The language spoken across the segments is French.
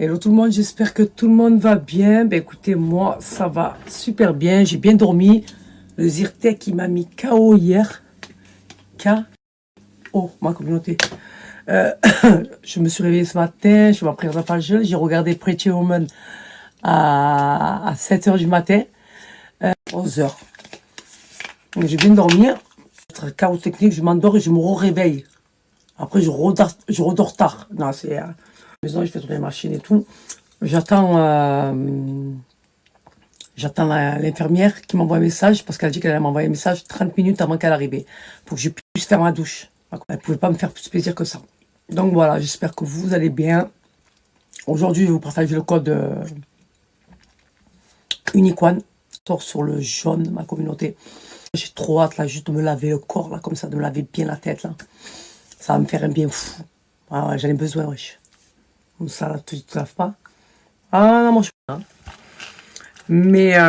Hello tout le monde, j'espère que tout le monde va bien. Ben écoutez, moi ça va super bien, j'ai bien dormi. Le Zyrtec il m'a mis KO hier. KO, ma communauté. Je me suis réveillée ce matin, je suis pris un jeune, j'ai regardé Pretty Woman à 7h du matin, 11h. Donc j'ai bien dormi, chaos technique, je m'endors et je me réveille. Après je redors tard. Non, c'est maison, je fais tourner les machines et tout. J'attends l'infirmière qui m'envoie un message parce qu'elle a dit qu'elle allait m'envoyer un message 30 minutes avant qu'elle arrive pour que je puisse faire ma douche. Elle ne pouvait pas me faire plus plaisir que ça. Donc voilà, j'espère que vous allez bien. Aujourd'hui, je vais vous partager le code Uniquan. Sort sur le jaune, ma communauté. J'ai trop hâte là, juste de me laver le corps là, comme ça, de me laver bien la tête là. Ça va me faire un bien fou. Ah ouais, j'en ai besoin, wesh. Comme ça, là, tu te laves pas. Ah non, moi je suis pas. Mais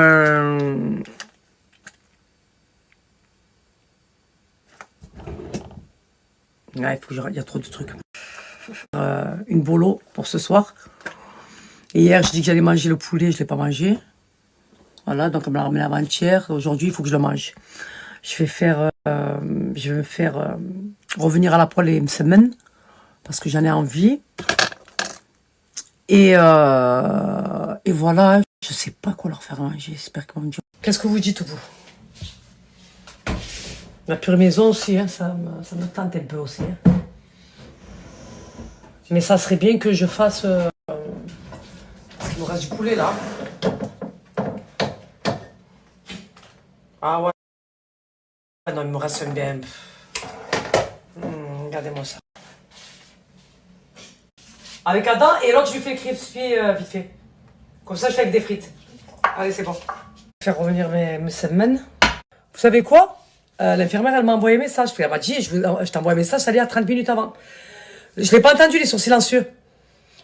ouais, il y a trop de trucs. Une bolo pour ce soir. Et hier, je dis que j'allais manger le poulet, je ne l'ai pas mangé. Voilà, donc elle me l'a ramené avant-hier. Aujourd'hui, il faut que je le mange. Je vais me faire revenir à la poêle une semaine parce que j'en ai envie. Et voilà, je sais pas quoi leur faire manger. J'espère qu'ils vont me dire. Qu'est-ce que vous dites, vous? La pure maison aussi, hein, ça me tente un peu aussi. Hein. Mais ça serait bien que je fasse. Parce qu'il me reste du poulet là. Ah ouais. Ah non, il me reste un bien. Regardez-moi ça. Avec Adam et l'autre, je lui fais crispy vite fait. Comme ça, je fais avec des frites. Allez, c'est bon. Je vais faire revenir mes semaines. Vous savez quoi? L'infirmière, elle m'a envoyé un message. Elle m'a dit, je t'envoie un message, ça allait à 30 minutes avant. Je ne l'ai pas entendu, il est sur silencieux.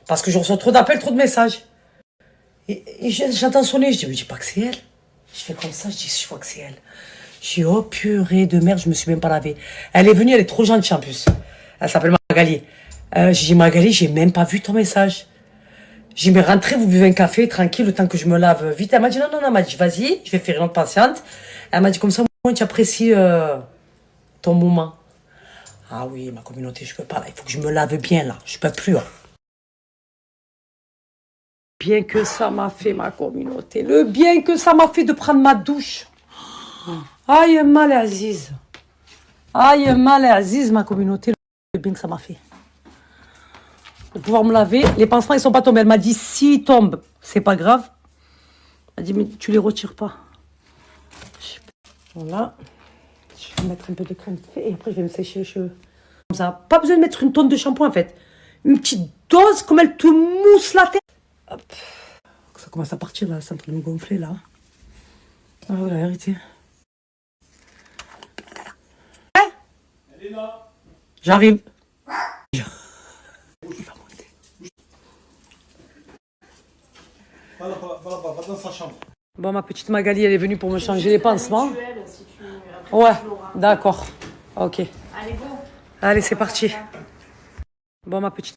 Parce que je reçois trop d'appels, trop de messages. Et j'entends sonner, je dis, mais je dis pas que c'est elle. Je fais comme ça, je dis, je crois que c'est elle. Je dis, oh purée de merde, je me suis même pas lavée. Elle est venue, elle est trop gentille en plus. Elle s'appelle Magali. J'ai dit, Magali, j'ai même pas vu ton message. J'ai dit, mais rentrez, vous buvez un café, tranquille, le temps que je me lave vite. Elle m'a dit, non, elle m'a dit, vas-y, je vais faire une autre patiente. Elle m'a dit, comme ça, moi, tu apprécies ton moment. Ah oui, ma communauté, je peux pas, là. Il faut que je me lave bien, là. Je peux plus, hein. Bien que ça m'a fait, ma communauté. Le bien que ça m'a fait de prendre ma douche. Aïe, mal Aziz. Aïe, mal Aziz, ma communauté. Le bien que ça m'a fait. De pouvoir me laver. Les pansements, ils sont pas tombés. Elle m'a dit, s'ils tombent, c'est pas grave. Elle m'a dit, mais tu les retires pas. Voilà. Je vais mettre un peu de crème et après, je vais me sécher les cheveux. Comme ça. Pas besoin de mettre une tonne de shampoing, en fait. Une petite dose, comme elle te mousse la tête. Hop. Ça commence à partir, là. C'est en train de me gonfler, là. Ah ouais, la vérité. Hein? Elle est là. J'arrive. Il va monter. Va dans sa chambre. Bon, ma petite Magali, elle est venue pour me changer les pansements. Ouais, d'accord. Ok. Allez, go. Allez, c'est parti. Bon, ma petite.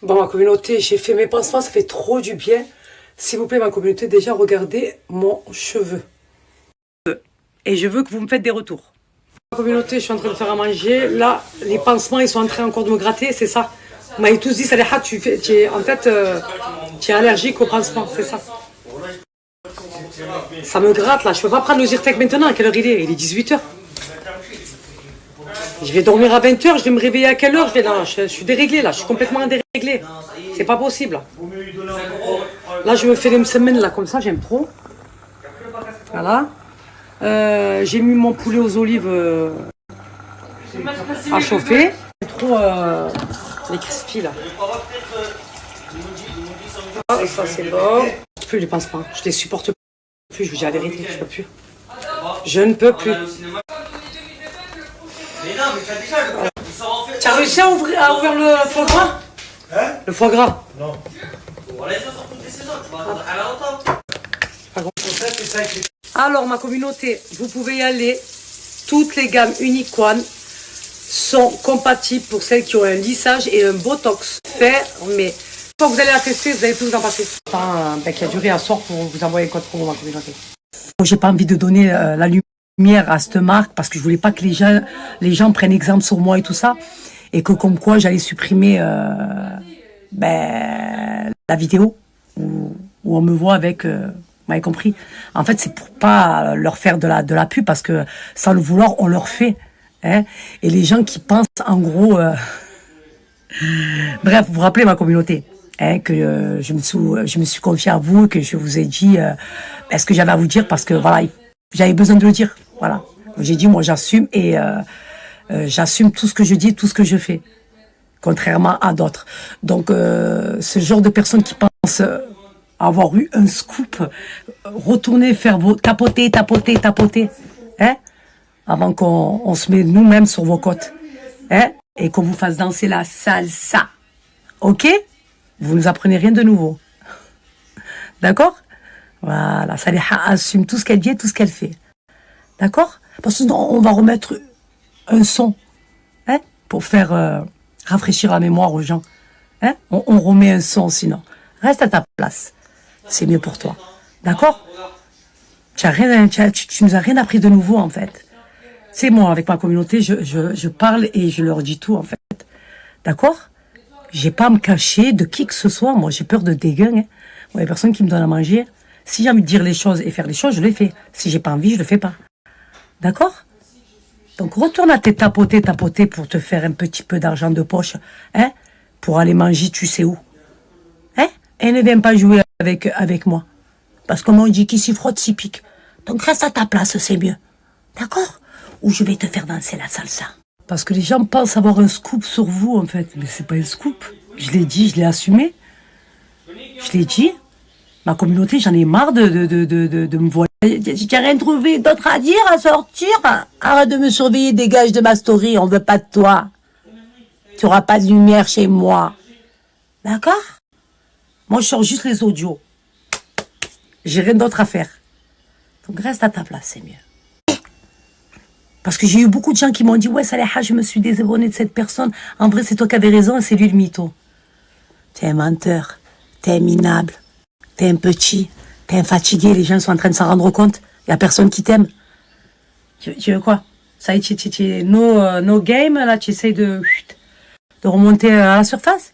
Bon, ma communauté, j'ai fait mes pansements, ça fait trop du bien. S'il vous plaît, ma communauté, déjà, regardez mon cheveu. Et je veux que vous me faites des retours. Ma communauté, je suis en train de faire à manger. Là, les pansements, ils sont en train encore de me gratter, c'est ça. Vous m'avez tous dit, ça les hâte, tu es allergique aux pansements, c'est ça. Ça me gratte, là. Je peux pas prendre le Zyrtec maintenant. À quelle heure il est? Il est 18h. Je vais dormir à 20h, je vais me réveiller à quelle heure? Je suis déréglée, là. Je suis complètement déréglée. C'est pas possible. Là, je me fais les semaines, là, comme ça, j'aime trop. Voilà. J'ai mis mon poulet aux olives à chauffer. J'aime trop les crispy, là. Ah, ça, c'est bon. Je peux les pansements. Je les supporte plus, je vous dis la vérité, je peux plus. Je ne peux plus. Tu as réussi à ouvrir le foie gras? Hein? Le foie gras? Non. Alors, ma communauté, vous pouvez y aller. Toutes les gammes Uniquan sont compatibles pour celles qui ont un lissage et un botox fermé. Quand vous allez la tester, vous allez plus vous en passer. Un bec qui a duré un soir pour vous envoyer un code promo ma communauté. J'ai pas envie de donner la lumière à cette marque parce que je voulais pas que les gens prennent exemple sur moi et tout ça. Et que comme quoi j'allais supprimer la vidéo où on me voit avec... vous m'avez compris. En fait, c'est pour pas leur faire de la pub parce que sans le vouloir, on leur fait. Hein. Et les gens qui pensent en gros... Bref, vous vous rappelez ma communauté. Hein, que je me suis confiée à vous, que je vous ai dit ce que j'avais à vous dire parce que voilà, j'avais besoin de le dire. Voilà. J'ai dit, moi j'assume et j'assume tout ce que je dis, tout ce que je fais. Contrairement à d'autres. Donc, ce genre de personnes qui pensent avoir eu un scoop, retournez faire vos tapoter, hein, avant qu'on se mette nous-mêmes sur vos côtes, hein, et qu'on vous fasse danser la salsa. Ok? Vous nous apprenez rien de nouveau. D'accord? Voilà, Saliha assume tout ce qu'elle dit et tout ce qu'elle fait. D'accord? Parce que sinon, on va remettre un son, hein, pour faire rafraîchir la mémoire aux gens. Hein? On remet un son sinon. Reste à ta place. C'est mieux pour toi. D'accord? Tu nous as rien appris de nouveau, en fait. C'est moi, avec ma communauté, je parle et je leur dis tout, en fait. D'accord? J'ai pas à me cacher de qui que ce soit. Moi, j'ai peur de dégueu. Hein. Moi, il y a personne qui me donne à manger. Si j'ai envie de dire les choses et faire les choses, je les fais. Si j'ai pas envie, je le fais pas. D'accord? Donc, retourne à tes tapoter pour te faire un petit peu d'argent de poche. Hein? Pour aller manger, tu sais où. Hein? Et ne viens pas jouer avec moi. Parce que moi, on dit qui s'y frotte, s'y pique. Donc, reste à ta place, c'est mieux. D'accord? Ou je vais te faire danser la salsa. Parce que les gens pensent avoir un scoop sur vous, en fait. Mais c'est pas un scoop. Je l'ai dit, je l'ai assumé. Je l'ai dit. Ma communauté, j'en ai marre de me voir. J'ai rien trouvé d'autre à dire, à sortir. Arrête de me surveiller, dégage de ma story. On veut pas de toi. Tu auras pas de lumière chez moi. D'accord? Moi, je sors juste les audios. J'ai rien d'autre à faire. Donc, reste à ta place, c'est mieux. Parce que j'ai eu beaucoup de gens qui m'ont dit « Ouais, Saliha, je me suis désabonnée de cette personne. En vrai, c'est toi qui avais raison et c'est lui le mytho. » T'es un menteur. T'es un minable. T'es un petit. T'es un fatigué. Les gens sont en train de s'en rendre compte. Il n'y a personne qui t'aime. Tu veux quoi? Ça y est, tu no game, là, tu essayes de remonter à la surface.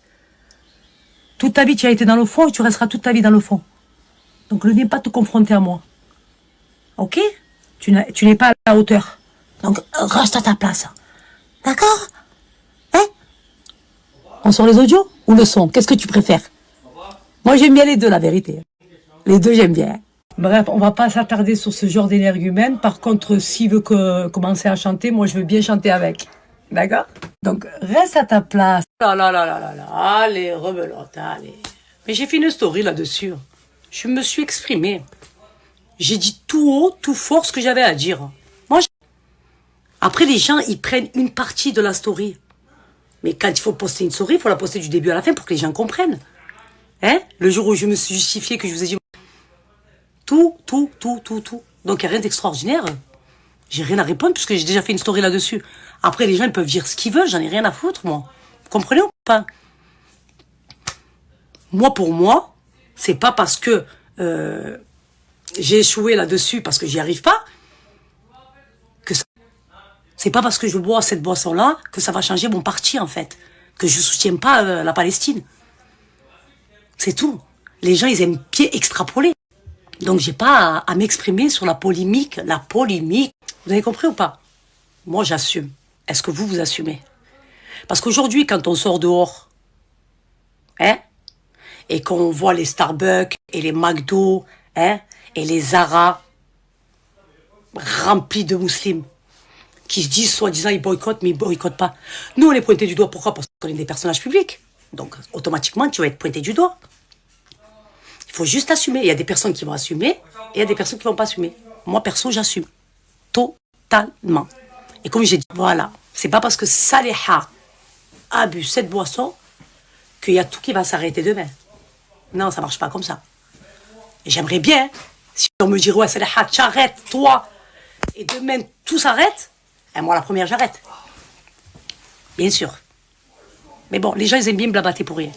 Toute ta vie, tu as été dans le fond et tu resteras toute ta vie dans le fond. Donc, ne viens pas te confronter à moi. Ok? Tu n'es pas à la hauteur. Donc, reste à ta place. D'accord? Hein? On sort les audios ou le son? Qu'est-ce que tu préfères? Moi, j'aime bien les deux, la vérité. Les deux, j'aime bien. Bref, on va pas s'attarder sur ce genre d'énergumène. Par contre, s'il veut commencer à chanter, moi, je veux bien chanter avec. D'accord? Donc, reste à ta place. Allez, rebelote, allez. Mais j'ai fait une story là-dessus. Je me suis exprimée. J'ai dit tout haut, tout fort ce que j'avais à dire. Moi, après, les gens, ils prennent une partie de la story. Mais quand il faut poster une story, il faut la poster du début à la fin pour que les gens comprennent. Hein? Le jour où je me suis justifié, que je vous ai dit tout. Donc, il n'y a rien d'extraordinaire. J'ai rien à répondre puisque j'ai déjà fait une story là-dessus. Après, les gens, ils peuvent dire ce qu'ils veulent. J'en ai rien à foutre, moi. Vous comprenez ou pas? Moi, pour moi, c'est pas parce que j'ai échoué là-dessus parce que j'y arrive pas que ça... C'est pas parce que je bois cette boisson-là que ça va changer mon parti, en fait. Que je soutiens pas la Palestine. C'est tout. Les gens, ils aiment bien extrapoler. Donc, j'ai pas à m'exprimer sur la polémique. La polémique. Vous avez compris ou pas? Moi, j'assume. Est-ce que vous assumez? Parce qu'aujourd'hui, quand on sort dehors, hein, et qu'on voit les Starbucks et les McDo, hein, et les Zara remplis de musulmans, qui se disent, soi-disant, ils boycottent, mais ils boycottent pas. Nous, on est pointés du doigt. Pourquoi? Parce qu'on est des personnages publics. Donc, automatiquement, tu vas être pointé du doigt. Il faut juste assumer. Il y a des personnes qui vont assumer et il y a des personnes qui vont pas assumer. Moi, perso, j'assume. Totalement. Et comme j'ai dit, voilà. C'est pas parce que Saliha a bu cette boisson qu'il y a tout qui va s'arrêter demain. Non, ça marche pas comme ça. Et j'aimerais bien, si on me dirait, ouais, Saliha, t'arrêtes, toi, et demain, tout s'arrête. Et moi, la première, j'arrête. Bien sûr. Mais bon, les gens, ils aiment bien me blabater pour rien.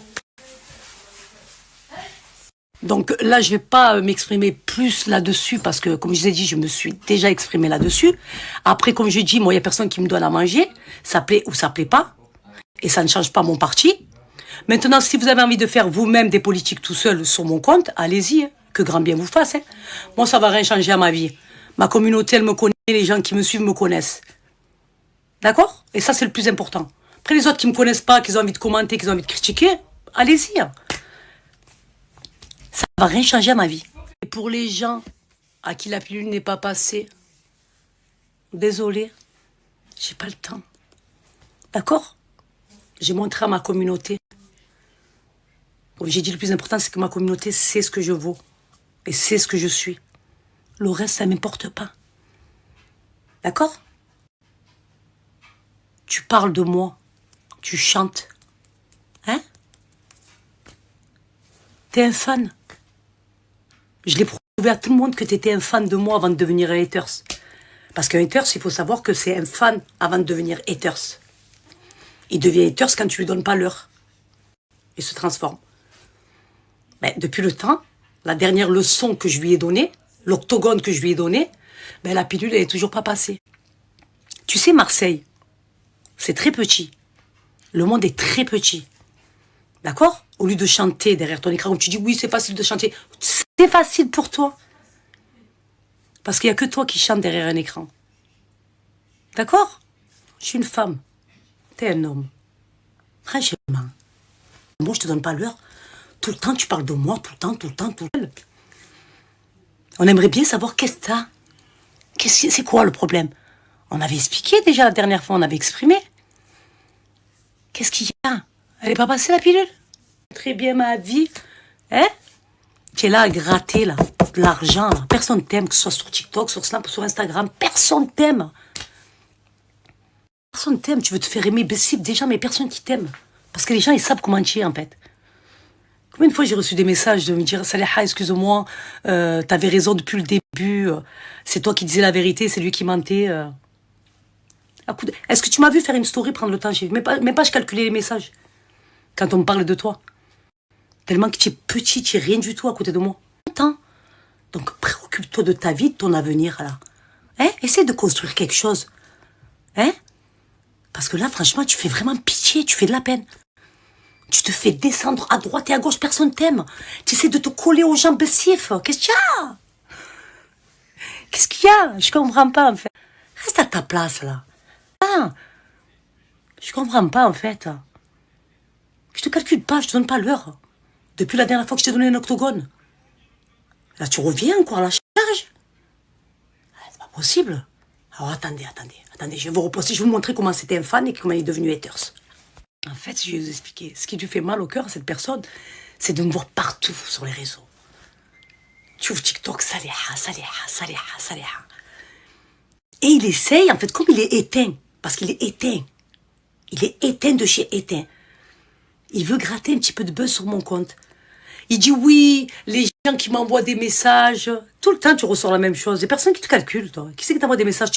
Donc là, je vais pas m'exprimer plus là-dessus parce que, comme je vous ai dit, je me suis déjà exprimé là-dessus. Après, comme je dis, moi, il y a personne qui me donne à manger. Ça plaît ou ça plaît pas. Et ça ne change pas mon parti. Maintenant, si vous avez envie de faire vous-même des politiques tout seul sur mon compte, allez-y. Hein. Que grand bien vous fasse. Hein. Moi, ça va rien changer à ma vie. Ma communauté, elle me connaît. Les gens qui me suivent me connaissent. D'accord? Et ça, c'est le plus important. Après, les autres qui me connaissent pas, qui ont envie de commenter, qui ont envie de critiquer, allez-y. Hein. Ça va rien changer à ma vie. Et pour les gens à qui la pilule n'est pas passée, désolé, j'ai pas le temps. D'accord? J'ai montré à ma communauté. Comme j'ai dit, le plus important, c'est que ma communauté sait ce que je vaux. Et sait ce que je suis. Le reste, ça m'importe pas. D'accord? Tu parles de moi. Tu chantes. Hein? T'es un fan. Je l'ai prouvé à tout le monde que t'étais un fan de moi avant de devenir un haters. Parce qu'un haters, il faut savoir que c'est un fan avant de devenir haters. Il devient haters quand tu lui donnes pas l'heure. Il se transforme. Ben, depuis le temps, la dernière leçon que je lui ai donnée, l'octogone que je lui ai donné, ben, la pilule, elle est toujours pas passée. Tu sais, Marseille, c'est très petit. Le monde est très petit. D'accord? Au lieu de chanter derrière ton écran, où tu dis oui, c'est facile de chanter. C'est facile pour toi. Parce qu'il n'y a que toi qui chante derrière un écran. D'accord? Je suis une femme. T'es un homme. Franchement. Moi, je te donne pas l'heure. Tout le temps, tu parles de moi, tout le temps, tout le temps, tout le temps. On aimerait bien savoir qu'est-ce que t'as. C'est quoi le problème? On avait expliqué déjà la dernière fois, on avait exprimé. Qu'est-ce qu'il y a? Elle est pas passée la pilule? Très bien ma vie. Hein? Tu es là à gratter là, de l'argent. Là. Personne t'aime, que ce soit sur TikTok, sur Snap, sur Instagram. Personne t'aime. Personne t'aime. Tu veux te faire aimer possible déjà, mais personne qui t'aime. Parce que les gens, ils savent comment tu es en fait. Combien de fois j'ai reçu des messages de me dire Saliha, excuse-moi, t'avais raison depuis le début. C'est toi qui disais la vérité, c'est lui qui mentait. Est-ce que tu m'as vu faire une story, prendre le temps? Même pas je calculais les messages. Quand on me parle de toi. Tellement que tu es petit, tu es rien du tout à côté de moi. Attends. Donc préoccupe-toi de ta vie, de ton avenir là. Hein? Essaie de construire quelque chose. Hein? Parce que là, franchement, tu fais vraiment pitié, tu fais de la peine. Tu te fais descendre à droite et à gauche, personne t'aime. Tu essaies de te coller aux jambes sif. Qu'est-ce qu'il y a? Qu'est-ce qu'il y a? Je comprends pas en fait. Reste à ta place là. Ah, je comprends pas en fait. Je te calcule pas, je te donne pas l'heure. Depuis la dernière fois que je t'ai donné un octogone. Là, tu reviens encore à la charge. C'est pas possible. Alors attendez. Je vais vous reposter, je vais vous montrer comment c'était un fan et comment il est devenu haters. En fait, je vais vous expliquer. Ce qui lui fait mal au cœur à cette personne, c'est de me voir partout sur les réseaux. Tu ouvres TikTok, Saliha. Et il essaye, en fait, comme il est éteint, parce qu'il est éteint. Il est éteint de chez éteint. Il veut gratter un petit peu de buzz sur mon compte. Il dit oui, les gens qui m'envoient des messages, tout le temps tu ressors la même chose. Il y a personne qui te calcule, toi. Qui c'est qui t'envoie des messages?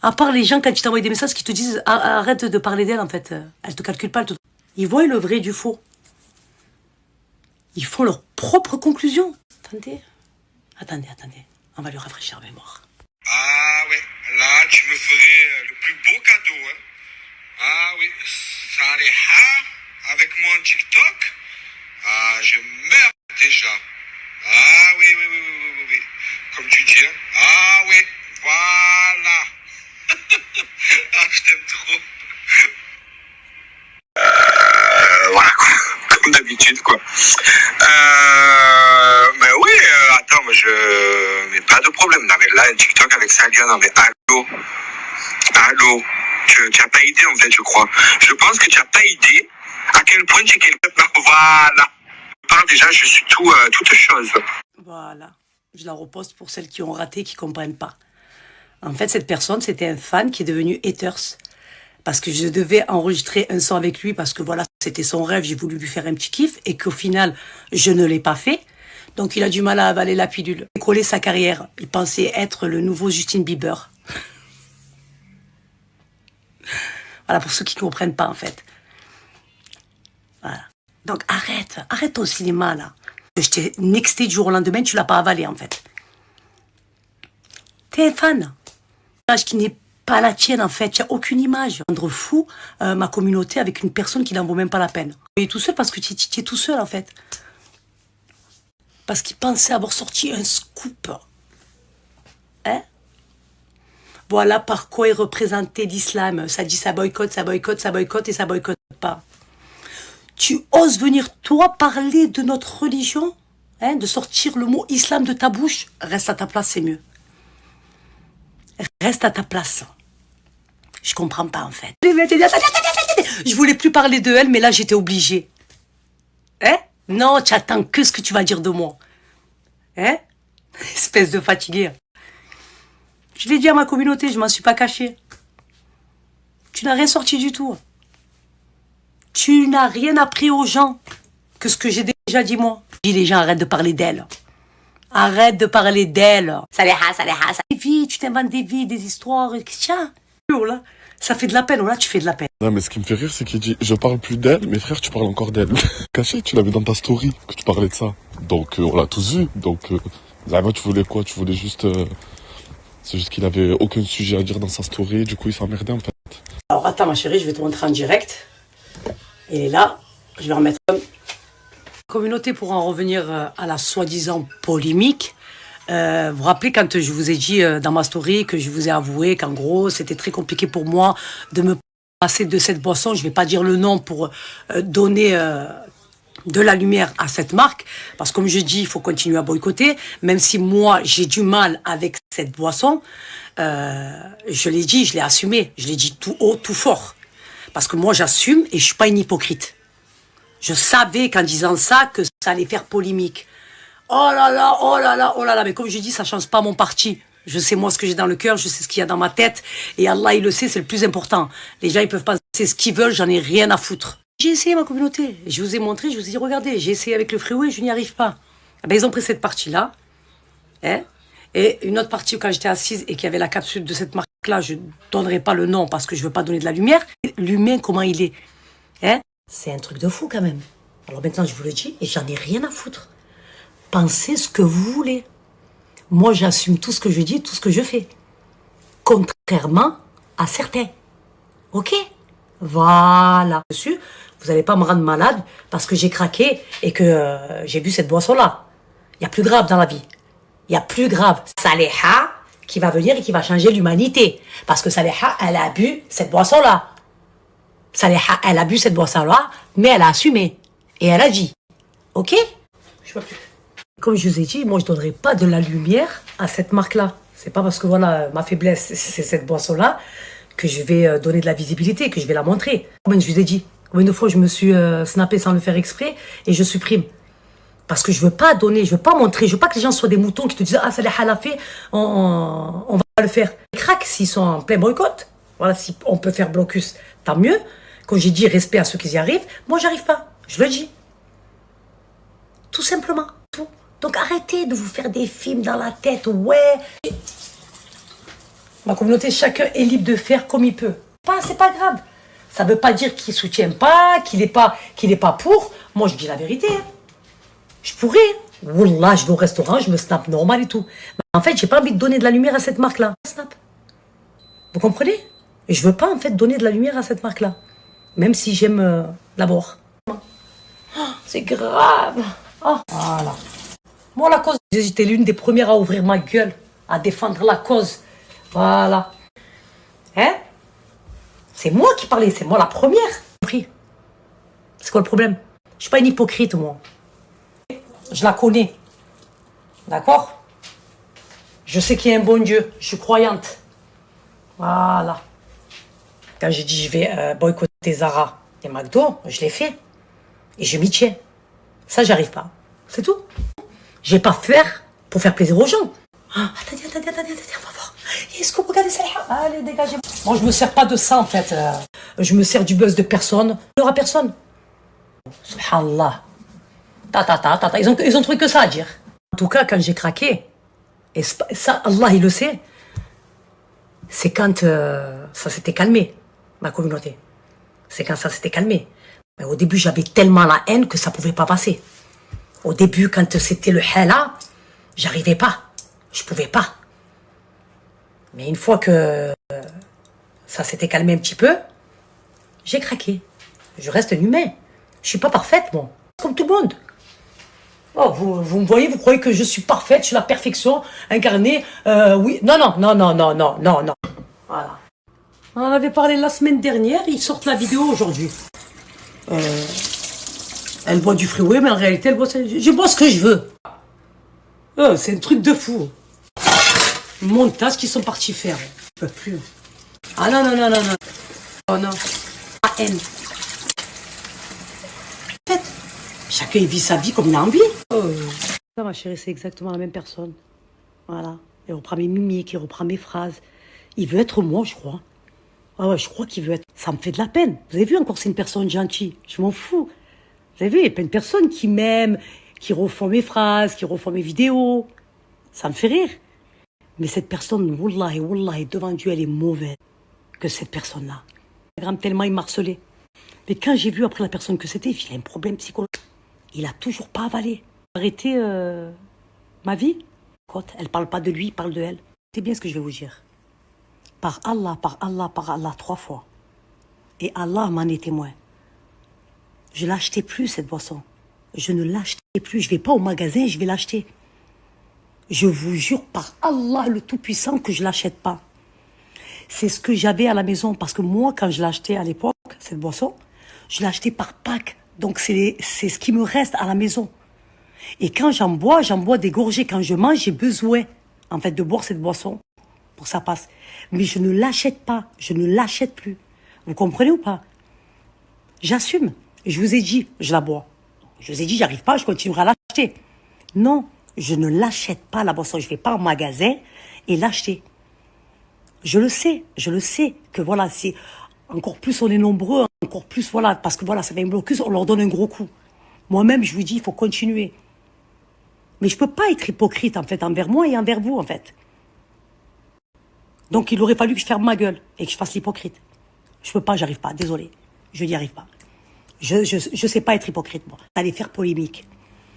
À part les gens, quand tu t'envoies des messages qui te disent arrête de parler d'elle, en fait. Elle te calcule pas. Ils voient le vrai du faux. Ils font leur propre conclusion. Attendez. On va lui rafraîchir la mémoire. Ah ouais, là tu me ferais le plus beau cadeau. Hein. Ah oui, Saliha, avec mon TikTok. Ah, je meurs déjà. Ah oui. Comme tu dis, hein. Ah oui, voilà. Ah, je t'aime trop. Voilà, quoi. Comme d'habitude, quoi. Mais oui, attends, mais mais pas de problème. Non, mais là, TikTok avec Salia, non, mais allô. Tu n'as pas idée, en fait, je crois. Je pense que tu n'as pas idée à quel point tu es quelqu'un. Voilà. Déjà, je suis toute chose. Voilà. Je la reposte pour celles qui ont raté, qui comprennent pas. En fait, cette personne, c'était un fan qui est devenu haters. Parce que je devais enregistrer un son avec lui, parce que voilà, c'était son rêve, j'ai voulu lui faire un petit kiff, et qu'au final, je ne l'ai pas fait. Donc il a du mal à avaler la pilule. Il a collé sa carrière. Il pensait être le nouveau Justin Bieber. Voilà, pour ceux qui ne comprennent pas, en fait. Voilà. Donc arrête ton cinéma, là. Je t'ai nexté du jour au lendemain, tu l'as pas avalé en fait. T'es un fan. Image qui n'est pas la tienne en fait, il n'y a aucune image. Rendre fou ma communauté avec une personne qui n'en vaut même pas la peine. Tu es tout seul parce que tu es tout seul en fait. Parce qu'il pensait avoir sorti un scoop. Hein? Voilà par quoi il représentait l'islam. Ça dit ça boycotte, ça boycotte, ça boycotte et ça boycotte pas. Tu oses venir, toi, parler de notre religion, hein, de sortir le mot islam de ta bouche? Reste à ta place, c'est mieux. Reste à ta place. Je comprends pas, en fait. Je voulais plus parler de elle, mais là, j'étais obligée. Hein? Non, tu attends que ce que tu vas dire de moi. Hein? Espèce de fatigué. Je l'ai dit à ma communauté, je m'en suis pas caché. Tu n'as rien sorti du tout. Tu n'as rien appris aux gens que ce que j'ai déjà dit moi. Dis les gens, arrête de parler d'elle. Arrête de parler d'elle. Ça les a. Des vies, tu t'inventes des vies, des histoires. Tiens, là, ça fait de la peine, là, tu fais de la peine. Non, mais ce qui me fait rire, c'est qu'il dit je parle plus d'elle, mais frère, tu parles encore d'elle. Caché, tu l'avais dans ta story que tu parlais de ça. Donc, on l'a tous vu. Donc, là-bas, tu voulais quoi? Tu voulais juste. C'est juste qu'il avait aucun sujet à dire dans sa story, du coup, il s'emmerdait en fait. Alors, attends, ma chérie, je vais te montrer en direct. Il est là, je vais remettre. La communauté, pour en revenir à la soi-disant polémique, vous vous rappelez quand je vous ai dit dans ma story que je vous ai avoué qu'en gros, c'était très compliqué pour moi de me passer de cette boisson. Je ne vais pas dire le nom pour donner de la lumière à cette marque. Parce que comme je dis, il faut continuer à boycotter. Même si moi, j'ai du mal avec cette boisson, je l'ai dit, je l'ai assumé. Je l'ai dit tout haut, tout fort. Parce que moi, j'assume et je suis pas une hypocrite. Je savais qu'en disant ça, que ça allait faire polémique. Oh là là, oh là là, oh là là. Mais comme je dis, ça change pas mon parti. Je sais moi ce que j'ai dans le cœur, je sais ce qu'il y a dans ma tête. Et Allah, il le sait, c'est le plus important. Les gens, ils peuvent penser ce qu'ils veulent, j'en ai rien à foutre. J'ai essayé ma communauté. Je vous ai montré, je vous ai dit, regardez, j'ai essayé avec le freeway, je n'y arrive pas. Eh ben, ils ont pris cette partie-là. Hein, et une autre partie où quand j'étais assise et qu'il y avait la capsule de cette marque-là, je ne donnerai pas le nom parce que je ne veux pas donner de la lumière. L'humain, comment il est, hein? C'est un truc de fou quand même. Alors maintenant, je vous le dis et j'en ai rien à foutre. Pensez ce que vous voulez. Moi, j'assume tout ce que je dis, tout ce que je fais. Contrairement à certains. Ok? Voilà. Dessus, vous n'allez pas me rendre malade parce que j'ai craqué et que j'ai bu cette boisson-là. Il y a plus grave dans la vie. Il y a plus grave. Saleha qui va venir et qui va changer l'humanité. Parce que Saleha, elle a bu cette boisson-là. Saleha, elle a bu cette boisson-là, mais elle a assumé. Et elle a dit. Ok? Je vois plus. Comme je vous ai dit, moi, je ne donnerai pas de la lumière à cette marque-là. C'est pas parce que, voilà, ma faiblesse, c'est cette boisson-là, que je vais donner de la visibilité, que je vais la montrer. Combien je vous ai dit? Combien de fois je me suis snappé sans le faire exprès et je supprime? Parce que je veux pas donner, je veux pas montrer, je veux pas que les gens soient des moutons qui te disent ah ça l'a fait, on va le faire. Crac s'ils sont en plein boycott. Voilà, si on peut faire blocus, tant mieux. Quand j'ai dit respect à ceux qui y arrivent, moi j'arrive pas. Je le dis. Tout simplement. Tout. Donc arrêtez de vous faire des films dans la tête. Ouais. Ma communauté, chacun est libre de faire comme il peut. C'est pas grave. Ça veut pas dire qu'il soutient pas, qu'il est pas pour. Moi je dis la vérité. Je pourrais. Wallah, je vais au restaurant, je me snap normal et tout. Mais en fait, j'ai pas envie de donner de la lumière à cette marque-là. Snap. Vous comprenez? Et je veux pas en fait donner de la lumière à cette marque-là. Même si j'aime la boire. Oh, c'est grave. Oh, voilà. Moi, la cause, j'étais l'une des premières à ouvrir ma gueule, à défendre la cause. Voilà. Hein? C'est moi qui parlais, c'est moi la première. C'est quoi le problème? Je suis pas une hypocrite, moi. Je la connais. D'accord? Je sais qu'il y a un bon Dieu. Je suis croyante. Voilà. Quand j'ai dit je vais boycotter Zara et McDo, je l'ai fait. Et je m'y tiens. Ça, j'arrive pas. C'est tout. Je vais pas faire pour faire plaisir aux gens. Ah, attendez, on va voir. Est-ce que vous regardez ça? Allez, dégagez. Moi, je me sers pas de ça, en fait. Je me sers du buzz de personne. Il n'y aura personne. Subhanallah. Ils ont trouvé que ça à dire. En tout cas, quand j'ai craqué, et ça, Allah, il le sait, c'est quand ça s'était calmé, ma communauté. C'est quand ça s'était calmé. Mais au début, j'avais tellement la haine que ça pouvait pas passer. Au début, quand c'était le hala, j'arrivais pas. Je pouvais pas. Mais une fois que ça s'était calmé un petit peu, j'ai craqué. Je reste un humain. Je suis pas parfaite, moi. Comme tout le monde. Oh, vous me voyez, vous croyez que je suis parfaite, je suis la perfection incarnée. Oui, non. Voilà. On en avait parlé la semaine dernière, ils sortent la vidéo aujourd'hui. Elle boit du freeway, mais en réalité, elle boit... Je bois ce que je veux. C'est un truc de fou. Montage qu'ils sont partis faire. Je peux plus. Ah non. Oh non. Ah, haine. En fait, chacun vit sa vie comme il a envie. Ça, ma chérie, c'est exactement la même personne. Voilà. Il reprend mes mimiques, il reprend mes phrases. Il veut être moi, je crois. Ah ouais, je crois qu'il veut être... Ça me fait de la peine. Vous avez vu encore, c'est une personne gentille. Je m'en fous. Vous avez vu, il y a plein de personnes qui m'aiment, qui refont mes phrases, qui refont mes vidéos. Ça me fait rire. Mais cette personne, wallahi, devant Dieu, elle est mauvaise. Que cette personne-là. Tellement il marcelait. Mais quand j'ai vu après la personne que c'était, il a un problème psychologique. Il a toujours pas avalé. Arrêtez ma vie. Elle parle pas de lui, il parle de elle. C'est bien ce que je vais vous dire. Par Allah, 3 fois. Et Allah m'en est témoin. Je l'achetais plus, cette boisson. Je ne l'achetais plus. Je vais pas au magasin, je vais l'acheter. Je vous jure par Allah le Tout-Puissant que je l'achète pas. C'est ce que j'avais à la maison. Parce que moi, quand je l'achetais à l'époque, cette boisson, je l'achetais par pack. Donc c'est ce qui me reste à la maison. Et quand j'en bois des gorgées. Quand je mange, j'ai besoin, en fait, de boire cette boisson pour que ça passe. Mais je ne l'achète pas. Je ne l'achète plus. Vous comprenez ou pas? J'assume. Je vous ai dit, je la bois. Je vous ai dit, j'arrive pas, je continuerai à l'acheter. Non, je ne l'achète pas, la boisson. Je vais pas en magasin et l'acheter. Je le sais que voilà, c'est encore plus on est nombreux, encore plus voilà, parce que voilà, ça fait un blocus, on leur donne un gros coup. Moi-même, je vous dis, il faut continuer. Mais je peux pas être hypocrite, en fait, envers moi et envers vous, en fait. Donc, il aurait fallu que je ferme ma gueule et que je fasse l'hypocrite. Je peux pas, j'arrive pas, désolé. Je n'y arrive pas. Je sais pas être hypocrite, moi. Aller faire polémique.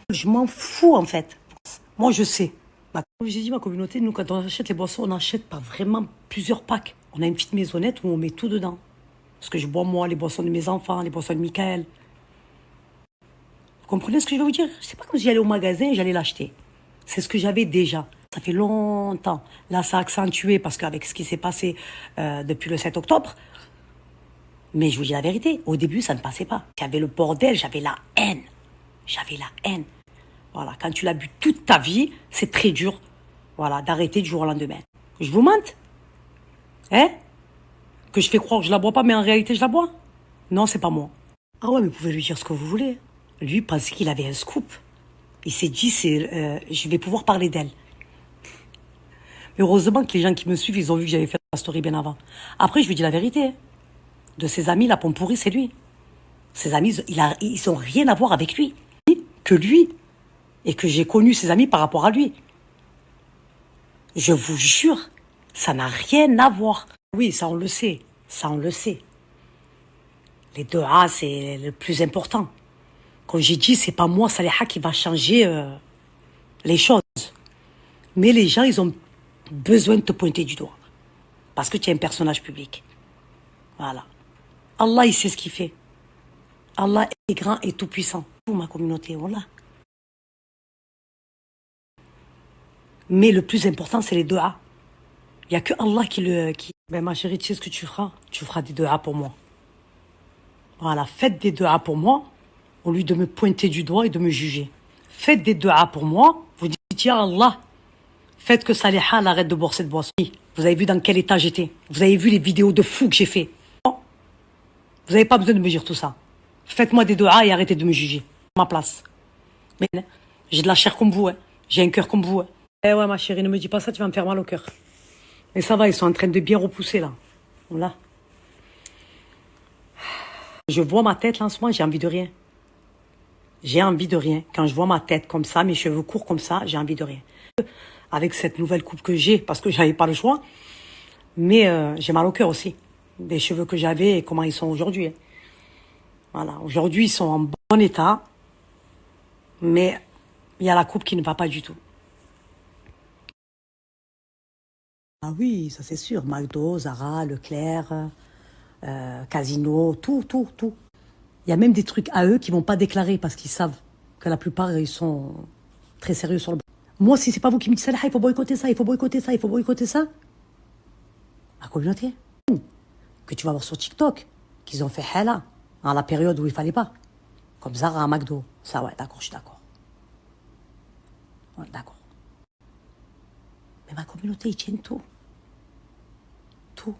Je m'en fous, en fait. Moi, je sais. Comme j'ai dit, ma communauté, nous, quand on achète les boissons, on achète pas vraiment plusieurs packs. On a une petite maisonnette où on met tout dedans. Parce que je bois, moi, les boissons de mes enfants, les boissons de Michael. Vous comprenez ce que je veux vous dire? C'est pas comme si j'allais au magasin et j'allais l'acheter. C'est ce que j'avais déjà. Ça fait longtemps. Là, ça a accentué parce qu'avec ce qui s'est passé depuis le 7 octobre. Mais je vous dis la vérité, au début, ça ne passait pas. J'avais le bordel, j'avais la haine. Voilà, quand tu l'as bu toute ta vie, c'est très dur, voilà, d'arrêter du jour au lendemain. Je vous mente? Hein? Que je fais croire que je la bois pas, mais en réalité, je la bois? Non, c'est pas moi. Ah ouais, mais vous pouvez lui dire ce que vous voulez. Lui pensait qu'il avait un scoop. Il s'est dit, je vais pouvoir parler d'elle. Mais heureusement que les gens qui me suivent, ils ont vu que j'avais fait la story bien avant. Après, je lui dis la vérité. De ses amis, la pomme pourrie, c'est lui. Ses amis, ils ont rien à voir avec lui. Que lui. Et que j'ai connu ses amis par rapport à lui. Je vous jure, ça n'a rien à voir. Oui, ça on le sait. Les 2A, c'est le plus important. Comme j'ai dit, c'est pas moi, Saliha, qui va changer les choses. Mais les gens, ils ont besoin de te pointer du doigt. Parce que tu es un personnage public. Voilà. Allah, il sait ce qu'il fait. Allah est grand et tout puissant. Pour ma communauté, voilà. Mais le plus important, c'est les 2A. Il n'y a que Allah qui... Ben ma chérie, tu sais ce que tu feras? Tu feras des 2A pour moi. Voilà, faites des 2A pour moi, au lieu de me pointer du doigt et de me juger. Faites des 2A pour moi, vous dites, ya Allah, faites que Saliha arrête de boire cette boisson. Vous avez vu dans quel état j'étais? Vous avez vu les vidéos de fou que j'ai fait? Vous n'avez pas besoin de me dire tout ça. Faites-moi des 2A et arrêtez de me juger. À ma place. Mais j'ai de la chair comme vous, hein. J'ai un cœur comme vous. Hein. Eh ouais, ma chérie, ne me dis pas ça, tu vas me faire mal au cœur. Mais ça va, ils sont en train de bien repousser, là. Voilà. Je vois ma tête, là, en ce moment, j'ai envie de rien. J'ai envie de rien. Quand je vois ma tête comme ça, mes cheveux courts comme ça, j'ai envie de rien. Avec cette nouvelle coupe que j'ai, parce que j'avais pas le choix, mais j'ai mal au cœur aussi. Des cheveux que j'avais et comment ils sont aujourd'hui. Hein. Voilà. Aujourd'hui, ils sont en bon état, mais Il y a la coupe qui ne va pas du tout. Ah oui, ça c'est sûr. McDo, Zara, Leclerc, Casino, tout. Il y a même des trucs à eux qui vont pas déclarer parce qu'ils savent que la plupart, ils sont très sérieux sur le... Moi, si c'est pas vous qui me dites ça, il faut boycotter ça, il faut boycotter ça, il faut boycotter ça. La communauté que tu vas voir sur TikTok, qu'ils ont fait hala à la période où il fallait pas. Comme Zara à McDo. Ça, ouais, d'accord, je suis d'accord. Ouais, d'accord. Mais ma communauté, ils tiennent tout. Tout.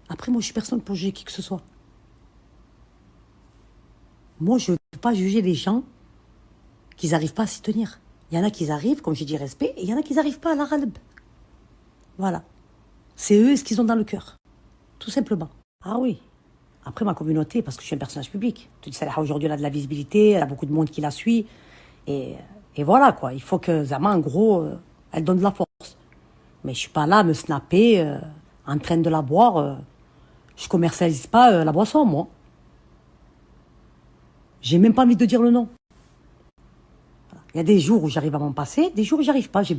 Après, moi, je suis personne pour juger qui que ce soit. Moi, je ne peux pas juger les gens qui n'arrivent pas à s'y tenir. Il y en a qui arrivent, comme j'ai dit, respect, et il y en a qui n'arrivent pas à la ralbe. Voilà. C'est eux ce qu'ils ont dans le cœur. Tout simplement. Ah oui. Après, ma communauté, parce que je suis un personnage public. Tu dis, Salaha, aujourd'hui, elle a de la visibilité, elle a beaucoup de monde qui la suit. Et voilà, quoi. Il faut que Zama, en gros, elle donne de la force. Mais je suis pas là à me snapper en train de la boire. Je commercialise pas la boisson, moi. J'ai même pas envie de dire le nom. Il y a des jours où j'arrive à m'en passer, des jours où j'arrive pas. C'est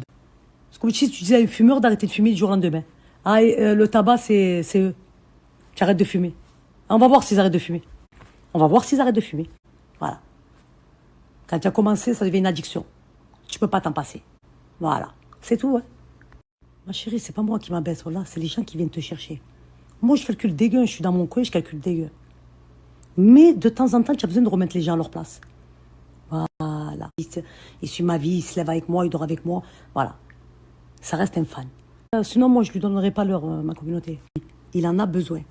comme si tu disais à un fumeur d'arrêter de fumer du jour au lendemain. Ah, le tabac, c'est eux. Tu arrêtes de fumer. On va voir s'ils arrêtent de fumer. On va voir s'ils arrêtent de fumer. Voilà. Quand tu as commencé, ça devient une addiction. Tu peux pas t'en passer. Voilà. C'est tout, hein. Ma chérie, c'est pas moi qui m'abaisse, là. C'est les gens qui viennent te chercher. Moi, je calcule des gains. Je suis dans mon coin, je calcule des gains. Mais de temps en temps, tu as besoin de remettre les gens à leur place. Voilà. Il suit ma vie, il se lève avec moi, il dort avec moi. Voilà. Ça reste un fan. Sinon, moi, je lui donnerai pas l'heure, ma communauté. Il en a besoin.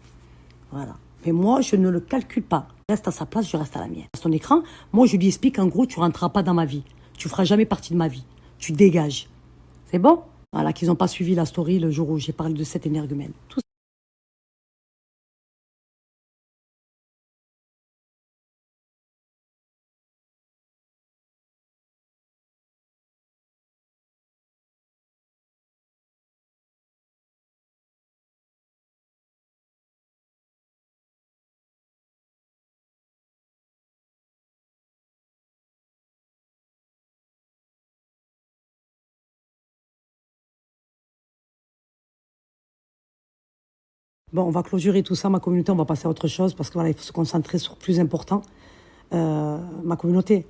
Voilà. Mais moi, je ne le calcule pas. Il reste à sa place, je reste à la mienne. À son écran, moi, je lui explique en gros, tu rentreras pas dans ma vie. Tu feras jamais partie de ma vie. Tu dégages. C'est bon? Voilà, qu'ils n'ont pas suivi la story le jour où j'ai parlé de cet énergumène. Tout ça. Bon, on va clôturer tout ça, ma communauté, on va passer à autre chose parce que voilà, il faut se concentrer sur le plus important. Ma communauté,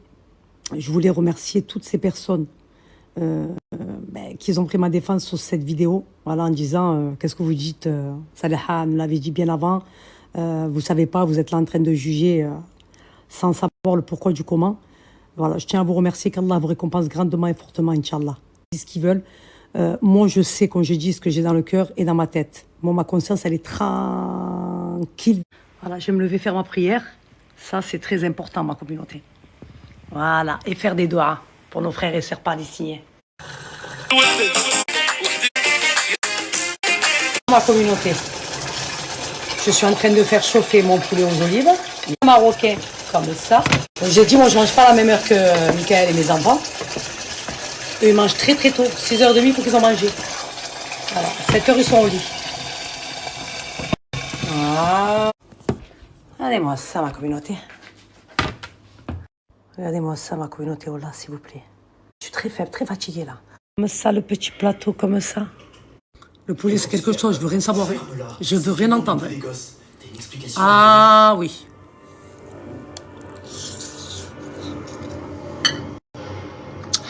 je voulais remercier toutes ces personnes qui ont pris ma défense sur cette vidéo, voilà, en disant qu'est-ce que vous dites, Salaha nous l'avait dit bien avant, vous savez pas, vous êtes là en train de juger sans savoir le pourquoi du comment. Voilà, je tiens à vous remercier, qu'Allah vous récompense grandement et fortement, Inch'Allah. Ils disent ce qu'ils veulent. Moi, je sais, quand je dis ce que j'ai dans le cœur et dans ma tête. Moi, ma conscience, elle est tranquille. Voilà, je vais me lever faire ma prière. Ça, c'est très important, ma communauté. Voilà, et faire des doigts pour nos frères et sœurs palestiniens. Ma communauté, je suis en train de faire chauffer mon poulet aux olives. Marocain, comme ça. J'ai dit, moi, je mange pas à la même heure que Michael et mes enfants. Eux, ils mangent très très tôt. 6h30, il faut qu'ils ont mangé. Voilà, 7h, ils sont au lit. Ah. Regardez-moi ça, ma communauté. Regardez-moi ça, ma communauté, oh là, s'il vous plaît. Je suis très faible, très fatiguée, là. Comme ça, le petit plateau, comme ça. Le poulet, c'est quelque chose, je veux rien savoir. Je veux rien entendre. Ah oui.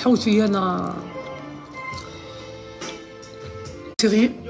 حوتي أنا سيري